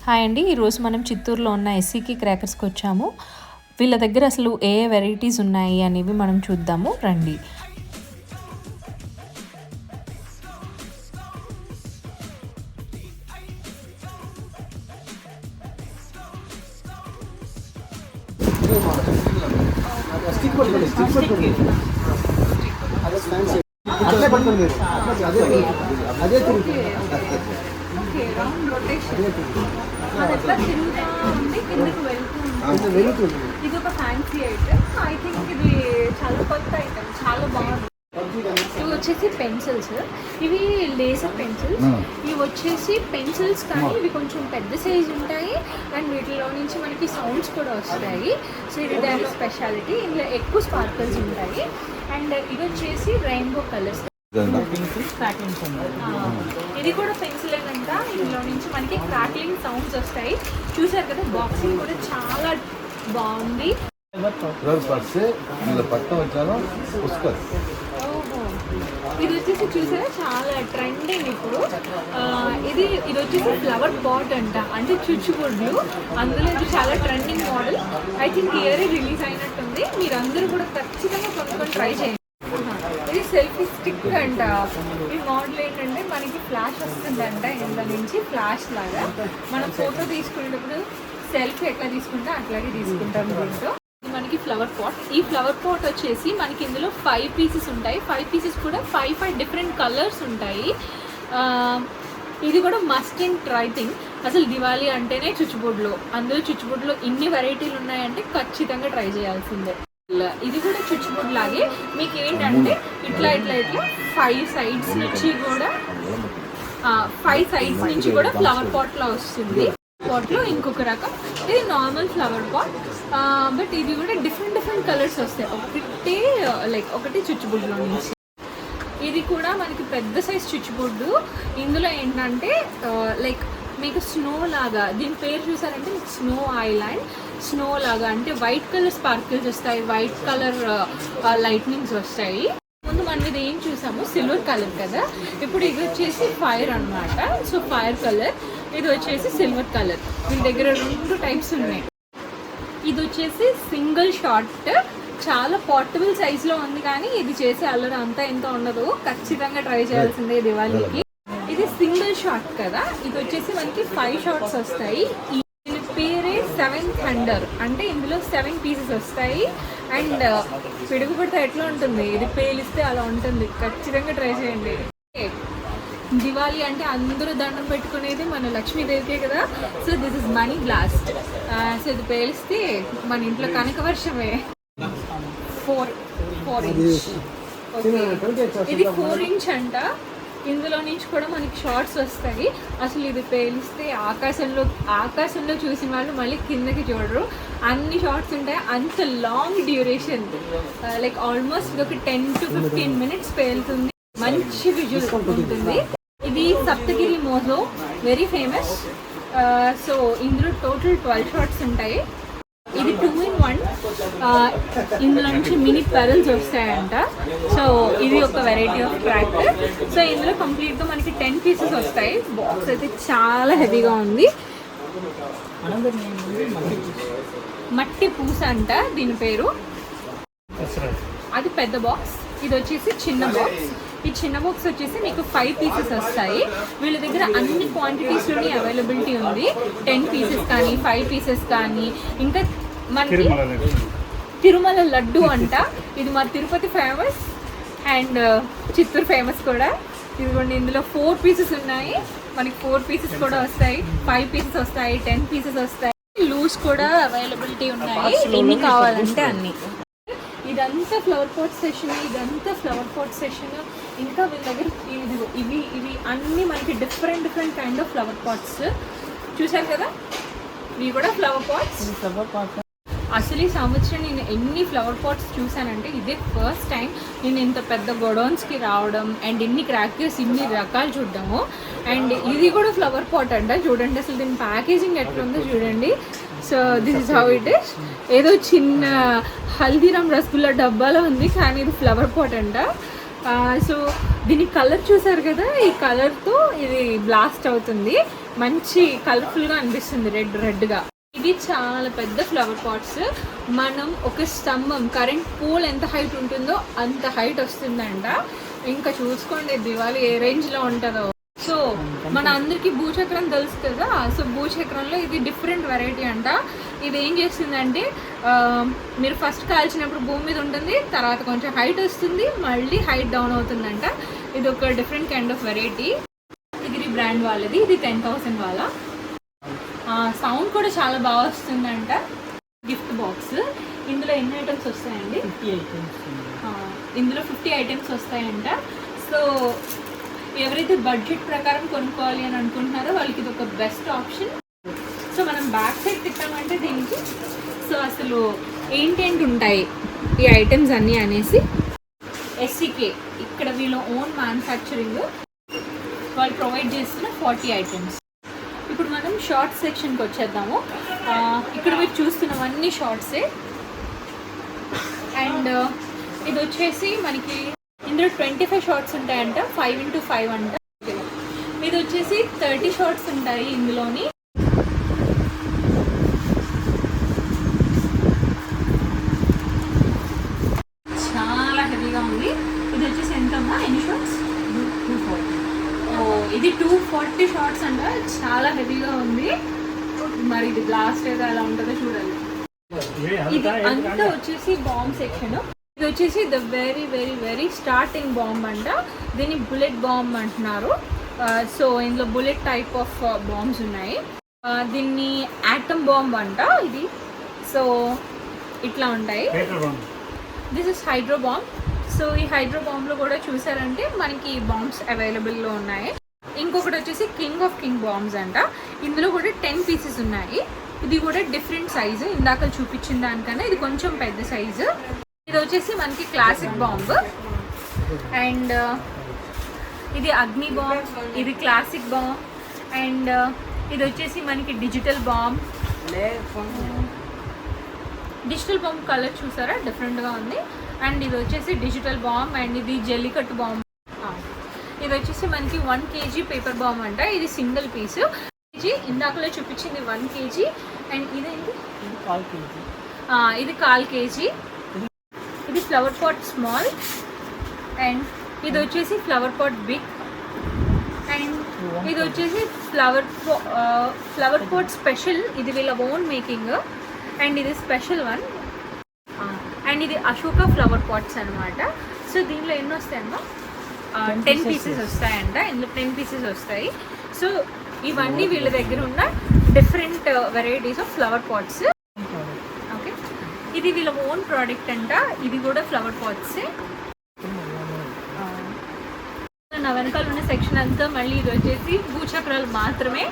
Hi అండి. ఈరోజు మనం చిత్తూరులో ఉన్న ఎస్సీకి క్రాకర్స్కి వచ్చాము. వీళ్ళ దగ్గర అసలు ఏ వెరైటీస్ ఉన్నాయి అనేవి మనం చూద్దాము రండి. ఇది ఒక ఫ్యాన్సీ ఐటమ్. ఐ థింక్ ఇది చాలా కొత్త ఐటమ్, చాలా బాగుంది. ఇవి వచ్చేసి పెన్సిల్స్, ఇవి లేజర్ పెన్సిల్స్. ఇవి వచ్చేసి పెన్సిల్స్ కానీ ఇవి కొంచెం పెద్ద సైజ్ ఉంటాయి అండ్ వీటిలో నుంచి మనకి సౌండ్స్ కూడా వస్తాయి. సో ఇది దాని స్పెషాలిటీ. ఇందులో ఎక్కువ స్పార్కల్స్ ఉంటాయి అండ్ ఇది వచ్చేసి రెయిన్బో కలర్స్. ఇది కూడా పెన్సిల్ అంట. ఇందులో నుంచి మనకి క్రాక్లింగ్ సౌండ్స్ వస్తాయి. చూసారు కదా, బాక్సింగ్ కూడా చాలా బాగుంది. ఇది వచ్చేసి చూసారా, చాలా ట్రెండింగ్ ఇప్పుడు. ఇది వచ్చేసి ఫ్లవర్ పాట్ అంట, అంటే చుచ్చుబుడ్లు. అందులో ఇది చాలా trending model. I think year release అయినట్టుంది. మీరు అందరూ కూడా ఖచ్చితంగా కొనుక్కొని ట్రై చేయండి. ఇది సెల్ఫీ స్టిక్ అంట. ఈ మోడల్ ఏంటంటే మనకి ఫ్లాష్ వస్తుందంట, ఇందులో నుంచి ఫ్లాష్ లాగా మనం ఫోటో తీసుకునేటప్పుడు సెల్ఫీ ఎట్లా తీసుకుంటా అట్లాగే తీసుకుంటాం. దీంతో మనకి ఫ్లవర్ పాట్. ఈ ఫ్లవర్ పాట్ వచ్చేసి మనకి ఇందులో 5 పీసెస్ ఉంటాయి. 5 పీసెస్ కూడా 5 డిఫరెంట్ కలర్స్ ఉంటాయి. ఇది కూడా మస్ట్ అండ్ ట్రై థింగ్. అసలు దివాళీ అంటేనే చుచ్చుబుడ్లు. అందులో చుచ్చుబుడ్లు ఇన్ని వెరైటీలు ఉన్నాయంటే ఖచ్చితంగా ట్రై చేయాల్సిందే. ఇది కూడా చుచ్చుబుడ్ లాగే మీకు ఏంటంటే ఇట్లా 5 సైడ్స్ నుంచి కూడా 5 సైడ్స్ నుంచి కూడా ఫ్లవర్ పాట్ లో వస్తుంది. పాట్ లో ఇంకొక రకం, ఇది నార్మల్ ఫ్లవర్ పాట్. బట్ ఇది కూడా డిఫరెంట్ కలర్స్ వస్తాయి. ఒకటి చుచ్చుబుడ్లో నుంచి. ఇది కూడా మనకి పెద్ద సైజ్ చుచ్చుబుడ్డు. ఇందులో ఏంటంటే మీకు స్నో లాగా, దీని పేరు చూసారంటే స్నో ఐలాండ్. స్నో లాగా అంటే వైట్ కలర్ స్పార్కిల్స్ వస్తాయి, వైట్ కలర్ లైట్నింగ్స్ వస్తాయి. ముందు మనం ఇది ఏం చూసాము, సిల్వర్ కలర్ కదా. ఇప్పుడు ఇది వచ్చేసి ఫైర్ అన్నమాట. సో ఫైర్ కలర్, ఇది వచ్చేసి సిల్వర్ కలర్. మీ దగ్గర 2 టైప్స్ ఉన్నాయి. ఇది వచ్చేసి సింగిల్ షాట్, చాలా పోర్టబుల్ సైజ్లో ఉంది. కానీ ఇది చేసే అల్లరి అంతా ఎంత ఉండదు. ఖచ్చితంగా ట్రై చేయాల్సిందే దివాళీకి. ఇది సింగిల్ షాట్ కదా. ఇది వచ్చేసి మనకి 5 షాట్స్ వస్తాయి. దీని పేరే 7 థండర్, అంటే ఇందులో 7 పీసెస్ వస్తాయి. అండ్ పిడుగుపడితే ఎట్లా ఉంటుంది, ఇది పేలిస్తే అలా ఉంటుంది. ఖచ్చితంగా ట్రై చేయండి. దివాళీ అంటే అందరూ దండం పెట్టుకునేది మన లక్ష్మీదేవికే కదా. So this is money blast. So ఇది పేలిస్తే మన ఇంట్లో కనకవర్షమే. 4 ఇంచ్. ఇది 4 ఇంచ్ అంట. ఇందులో నుంచి కూడా మనకి షార్ట్స్ వస్తాయి. అసలు ఇది పేలిస్తే ఆకాశంలో చూసిన వాళ్ళు మళ్ళీ కిందకి చూడరు, అన్ని షార్ట్స్ ఉంటాయి. అంత లాంగ్ డ్యూరేషన్, ఆల్మోస్ట్ ఇది ఒక 10 to 15 minutes పేలుతుంది. మంచి విజువల్ ఉంటుంది. ఇది Saptagiri Mojo, very famous. So ఇందులో టోటల్ 12 షార్ట్స్ ఉంటాయి. ఇది 2 in 1. ఇందులో నుంచి మినీ పెరల్స్ వస్తాయంట. సో ఇది ఒక వెరైటీ ఆఫ్ క్రాకర్. సో ఇందులో కంప్లీట్గా మనకి 10 పీసెస్ వస్తాయి. బాక్స్ అయితే చాలా హెవీగా ఉంది. మట్టి పూస అంట దీని పేరు. అది పెద్ద బాక్స్, ఇది వచ్చేసి చిన్న బాక్స్. ఈ చిన్న బాక్స్ వచ్చేసి మీకు 5 పీసెస్ వస్తాయి. వీళ్ళ దగ్గర అన్ని క్వాంటిటీస్లోనే అవైలబిలిటీ ఉంది. 10 పీసెస్ కానీ 5 పీసెస్ కానీ. ఇంకా మనకి తిరుమల లడ్డు అంట. ఇది మా Tirupati famous and Chittoor famous కూడా. ఇదిగోండి, ఇందులో 4 పీసెస్ ఉన్నాయి. మనకి 4 పీసెస్ కూడా వస్తాయి, 5 పీసెస్ వస్తాయి, 10 పీసెస్ వస్తాయి. లూజ్ కూడా అవైలబిలిటీ ఉన్నాయి, ఎన్ని కావాలంటే అన్ని. ఇదంతా ఫ్లవర్ పాట్ సెషన్. ఇంకా వీళ్ళ దగ్గర ఇవి అన్నీ మనకి different kind of flower pots. చూసారు కదా, ఇవి కూడా ఫ్లవర్ పాట్స్. అసలు ఈ సంవత్సరం నేను ఎన్ని ఫ్లవర్ పాట్స్ చూసానంటే ఇదే ఫస్ట్ టైం నేను ఇంత పెద్ద గొడౌన్స్కి రావడం అండ్ ఇన్ని క్రాకర్స్ ఇన్ని రకాలు చూడడము. అండ్ ఇది కూడా ఫ్లవర్ పాట్ అంట. చూడండి అసలు దీని ప్యాకేజింగ్ ఎట్లా ఉందో చూడండి. So this is how it is. ఏదో చిన్న హల్దీరామ్ రసగుల్లా డబ్బాలో ఉంది, కానీ ఇది ఫ్లవర్ పాట్ అంట. సో దీని కలర్ చూసారు కదా, ఈ కలర్తో ఇది బ్లాస్ట్ అవుతుంది, మంచి కలర్ఫుల్గా అనిపిస్తుంది రెడ్గా. ఇవి చాలా పెద్ద ఫ్లవర్ పాట్స్. మనం ఒక స్తంభం, కరెంట్ పోల్ ఎంత హైట్ ఉంటుందో అంత హైట్ వస్తుందంట. ఇంకా చూసుకోండి దివాళీ ఏ రేంజ్లో ఉంటుందో. సో మన అందరికీ భూచక్రం తెలుసు కదా, సో భూచక్రంలో ఇది డిఫరెంట్ వెరైటీ అంట. ఇది ఏం చేస్తుందంటే మీరు ఫస్ట్ కాల్చినప్పుడు భూమి మీద ఉంటుంది, తర్వాత కొంచెం హైట్ వస్తుంది, మళ్ళీ హైట్ డౌన్ అవుతుందంట. ఇది ఒక డిఫరెంట్ కైండ్ ఆఫ్ వెరైటీ. ఇది బ్రాండ్ వాళ్ళది, ఇది 10,000 వాళ్ళ. సౌండ్ కూడా చాలా బాగా వస్తుందంట. గిఫ్ట్ బాక్స్, ఇందులో ఎన్ని ఐటమ్స్ వస్తాయండి? 50 ఐటమ్స్. ఇందులో 50 ఐటమ్స్ వస్తాయంట. సో ఎవరైతే బడ్జెట్ ప్రకారం కొనుక్కోవాలి అని అనుకుంటున్నారో వాళ్ళకి ఇది ఒక బెస్ట్ ఆప్షన్. సో మనం బ్యాక్ సైడ్ తిట్టామంటే దీనికి సో అసలు ఏంటేంటి ఉంటాయి ఈ ఐటమ్స్ అన్నీ అనేసి. ఎస్సీకే ఇక్కడ వీళ్ళ ఓన్ మ్యానుఫ్యాక్చరింగ్, వాళ్ళు ప్రొవైడ్ చేస్తున్న 40 ఐటమ్స్. ఇప్పుడు మనం షార్ట్స్ సెక్షన్కి వచ్చేద్దాము. ఇక్కడ మీరు చూస్తున్నవన్నీ షార్ట్సే. అండ్ ఇది వచ్చేసి మనకి ఇందులో 25 షార్ట్స్ ఉంటాయంట, 5x5 అంట. ఇది వచ్చేసి 30 షార్ట్స్ ఉంటాయి ఇందులోని. చాలా హెవీగా ఉంది. ఇది వచ్చేసి ఎంతమ్మా, ఎన్ని షార్ట్స్? 240. ఇది 240 షార్ట్స్ అంట, చాలా హెవీగా ఉంది. మరి ఇది బ్లాస్ట్ ఏదో ఎలా ఉంటుందో చూడాలి. ఇది అంతా వచ్చేసి బాంబ్ సెక్షన్. ఇది వచ్చేసి the very very very starting bomb అంట. దీన్ని బుల్లెట్ బాంబ్ అంటున్నారు. సో ఇందులో బుల్లెట్ టైప్ ఆఫ్ బాంబ్స్ ఉన్నాయి. దీన్ని యాటమ్ బాంబ్ అంట ఇది. సో ఇట్లా ఉంటాయి. This is hydro bomb. So ఈ హైడ్రో బాంబ్లో కూడా చూసారంటే మనకి బాంబ్స్ అవైలబుల్లో ఉన్నాయి. ఇంకొకటి వచ్చేసి కింగ్ ఆఫ్ కింగ్ బాంబ్స్ అంట. ఇందులో కూడా 10 పీసెస్ ఉన్నాయి. ఇది కూడా డిఫరెంట్ సైజు, ఇందాక చూపించిన దానికన్నా ఇది కొంచెం పెద్ద సైజు. ఇది వచ్చేసి మనకి క్లాసిక్ బాంబ్. అండ్ ఇది అగ్ని బాంబ్, ఇది క్లాసిక్ బాంబ్. అండ్ ఇది వచ్చేసి మనకి digital bomb. Digital bomb colour చూసారా, డిఫరెంట్గా ఉంది. అండ్ ఇది వచ్చేసి డిజిటల్ బాంబ్. అండ్ ఇది జల్లికట్టు బాంబ్. ఇది వచ్చేసి మనకి 1 kg పేపర్ బాంబ్ అంట. ఇది సింగిల్ పీస్. ఇందాకలో చూపించింది 1 kg. అండ్ ఇదేంటి, ఇది 1/4 kg. ఇది 1/4 kg. ఇది ఫ్లవర్ పాట్ స్మాల్. అండ్ ఇది వచ్చేసి ఫ్లవర్ పాట్ బిగ్. అండ్ ఇది వచ్చేసి ఫ్లవర్ పాట్ స్పెషల్. ఇది వీళ్ళ ఓన్ మేకింగ్. అండ్ ఇది స్పెషల్ వన్. అండ్ ఇది అశోక ఫ్లవర్ పాట్స్ అనమాట. సో దీనిలో ఎన్ని వస్తాయమ్మా? 10 పీసెస్ వస్తాయంట. ఇందులో 10 పీసెస్ వస్తాయి. సో ఇవన్నీ వీళ్ళ దగ్గర ఉన్న different varieties of flower pots. Okay, ఇది వీళ్ళ ఓన్ ప్రోడక్ట్ అంట. ఇది కూడా ఫ్లవర్ పాట్సే. నా వెనకాల ఉన్న సెక్షన్ అంతా మళ్ళీ ఇది వచ్చేసి భూచక్రాలు మాత్రమే.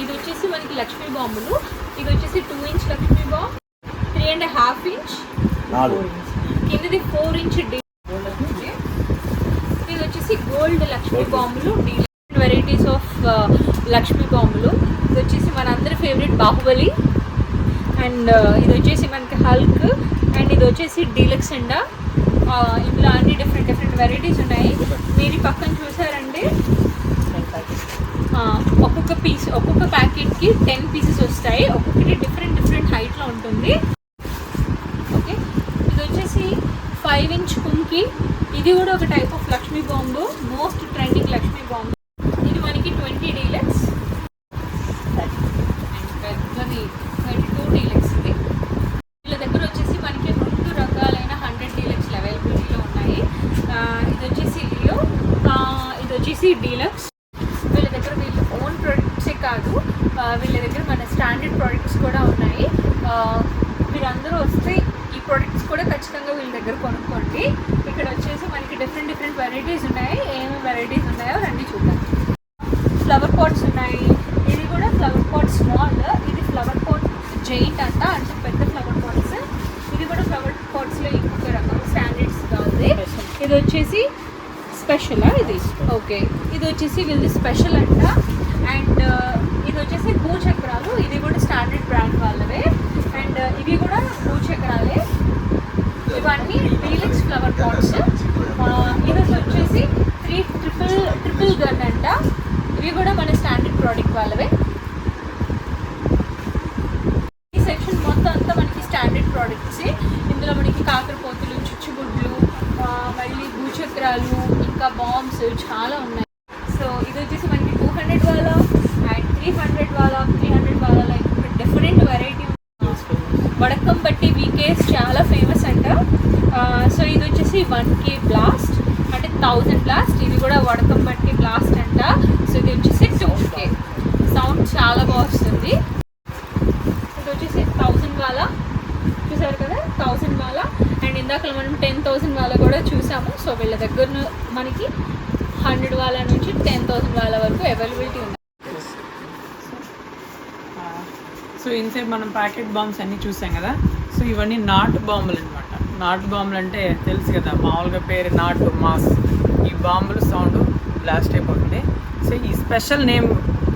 ఇది వచ్చేసి మనకి లక్ష్మీ బాంబులు. ఇది వచ్చేసి 2 ఇంచ్ లక్ష్మీ బాంబ్, 3.5 ఇంచ్, కిందది 4 ఇంచ్. ఇది వచ్చేసి గోల్డ్ లక్ష్మీ బాంబులు, వెరైటీస్ ఆఫ్ లక్ష్మీ బాంబులు. ఇది వచ్చేసి మనందరి ఫేవరెట్ బాహుబలి. అండ్ ఇది వచ్చేసి మనకి హల్క్. అండ్ ఇది వచ్చేసి డీలక్స్ అండ. ఇందులో అన్ని డిఫరెంట్ వెరైటీస్ ఉన్నాయి. మీరు పక్కన చూసారంటే ఒక్కొక్క ప్యాకెట్కి 10 పీసెస్ వస్తాయి. ఒక్కొక్కటి డిఫరెంట్ హైట్లో ఉంటుంది. ఓకే, ఇది వచ్చేసి 5 ఇంచ్ కుంకి. ఇది కూడా ఒక type of Lakshmi bomb, most trending Lakshmi bomb. ఇది మనకి 20 డీలక్స్. అండ్ పెద్దది 22 డీలక్స్. ఇది వీళ్ళ దగ్గర వచ్చేసి మనకి 2 రకాలైన 100 డీలక్స్లు అవైలబిలిటీలో ఉన్నాయి. ఇది వచ్చేసి లియో, ఇది వచ్చేసి డీలక్స్. వీళ్ళ దగ్గర వీళ్ళ ఓన్ ప్రొడక్ట్సే కాదు, వీళ్ళ దగ్గర మన స్టాండర్డ్ ప్రొడక్ట్స్ కూడా ఉన్నాయి. మీరందరూ వస్తే ఈ ప్రొడక్ట్స్ కూడా ఖచ్చితంగా వీళ్ళ దగ్గర కొనుక్కోండి. ఇక్కడ వచ్చేసి మనకి డిఫరెంట్ వెరైటీస్ ఉన్నాయి. ఏమేమి వెరైటీస్ ఉన్నాయో రండి చూద్దాం. ఫ్లవర్ పాట్స్ ఉన్నాయి. ఇది కూడా ఫ్లవర్ పాట్ స్మాల్. ఇది ఫ్లవర్ పాట్ జైంట్ అంట, అంటే పెద్ద ఫ్లవర్ పాట్స్. ఇది కూడా ఫ్లవర్ పాట్స్లో ఇంకొక రకం స్టాండర్డ్స్గా ఉంది. ఇది వచ్చేసి స్పెషలా ఇది? ఓకే, ఇది వచ్చేసి వీళ్ళది స్పెషల్ అంట. అండ్ ఇది వచ్చేసి భూచక్రాలు. ఇది కూడా స్టాండర్డ్ బ్రాండ్ వాళ్ళవే. అండ్ ఇవి కూడా భూచక్రాలే. ఇవన్నీ డీలక్స్ ఫ్లవర్ పాట్స్. ఇది బాంబ్స్ చాలా ఉన్నాయి. సో ఇది వచ్చేసి మనకి 200 వాళ్ళ అండ్ 300 వాళ్ళ 300 వాళ్ళ లైక్ డిఫరెంట్ వెరైటీ. వడకం బట్టి వీకేస్ చాలా ఫేమస్ అంట. సో ఇది వచ్చేసి 1K బ్లాస్ట్ అంటే 1000 బ్లాస్ట్. ఇది కూడా వడకం బట్టి బ్లాస్ట్ అంట. సో ఇది వచ్చేసి 2K. సౌండ్ చాలా బాగా వస్తుంది. ఇది వచ్చేసి 1000 వాళ్ళ చూసారు కదా, 1000 వాళ్ళ. అండ్ ఇందాక మనం 10,000 వాళ్ళ కూడా చూసాము. సో వీళ్ళ దగ్గర మనకి 100 వాళ్ళ నుంచి 10,000 వాళ్ళ వరకు అవైలబిలిటీ ఉంది. సో ఇన్సేపు మనం ప్యాకెట్ బాంబ్స్ అన్నీ చూసాం కదా. సో ఇవన్నీ నాటు బాంబులు అనమాట. నాటు బాంబులు అంటే తెలుసు కదా, మామూలుగా పేరు నాటు మాస్. ఈ బాంబులు సౌండ్ బ్లాస్ట్ అయిపోతుంది. సో ఈ స్పెషల్ నేమ్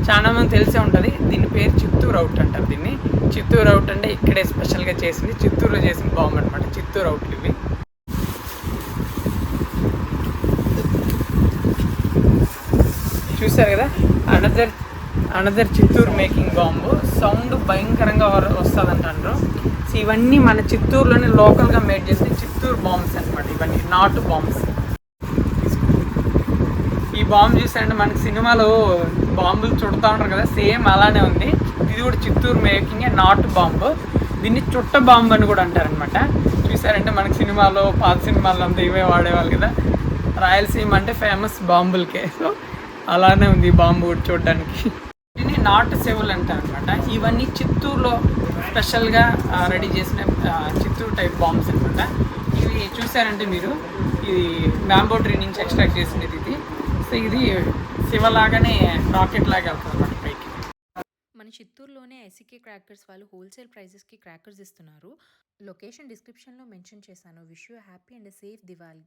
చాలా మంది తెలిసే ఉంటుంది. దీని పేరు చిత్తూరు అవుట్ అంటారు. దీన్ని చిత్తూరు అవుట్ అంటే ఇక్కడే స్పెషల్గా చేసింది, చిత్తూరులో చేసిన బాంబు అనమాట. చిత్తూరు అవుట్లు ఇవి. చూసారు కదా, another Chittoor making bomb. Sound భయంకరంగా వస్తుంది అంటారు. సో ఇవన్నీ మన చిత్తూరులోనే లోకల్గా మేడ్ చేసిన చిత్తూరు బాంబ్స్ అనమాట. ఇవన్నీ నాటు బాంబ్స్. ఈ బాంబు చూసారంటే మనకి సినిమాలో బాంబులు చుడతా ఉంటారు కదా, సేమ్ అలానే ఉంది. ఇది కూడా చిత్తూరు మేకింగ్ నాటు బాంబు. దీన్ని చుట్ట బాంబు అని కూడా అంటారనమాట. చూసారంటే మనకి సినిమాలో పాత సినిమాల్లో అంతా ఇవే వాడేవాళ్ళు కదా. రాయలసీమ అంటే ఫేమస్ బాంబులకే. సో అలానే ఉంది ఈ బాంబు కూడా చూడడానికి. దీన్ని నాటు సెవులు అంటారనమాట. ఇవన్నీ చిత్తూరులో స్పెషల్గా రెడీ చేసిన చిత్తూరు టైప్ బాంబ్స్ అనమాట. ఇవి చూసారంటే మీరు, ఇది బ్యాంబో ట్రీ నుంచి ఎక్స్ట్రాక్ట్ చేసినది ఇది. సో ఇది శివలాగానే రాకెట్ లాగా వెళ్తుంది అనమాట పైకి. మన చిత్తూరులోనే ఎస్సీకే క్రాకర్స్ వాళ్ళు హోల్సేల్ ప్రైజెస్కి క్రాకర్స్ ఇస్తున్నారు. లొకేషన్ డిస్క్రిప్షన్లో మెన్షన్ చేశాను. Wish you happy and safe Diwali.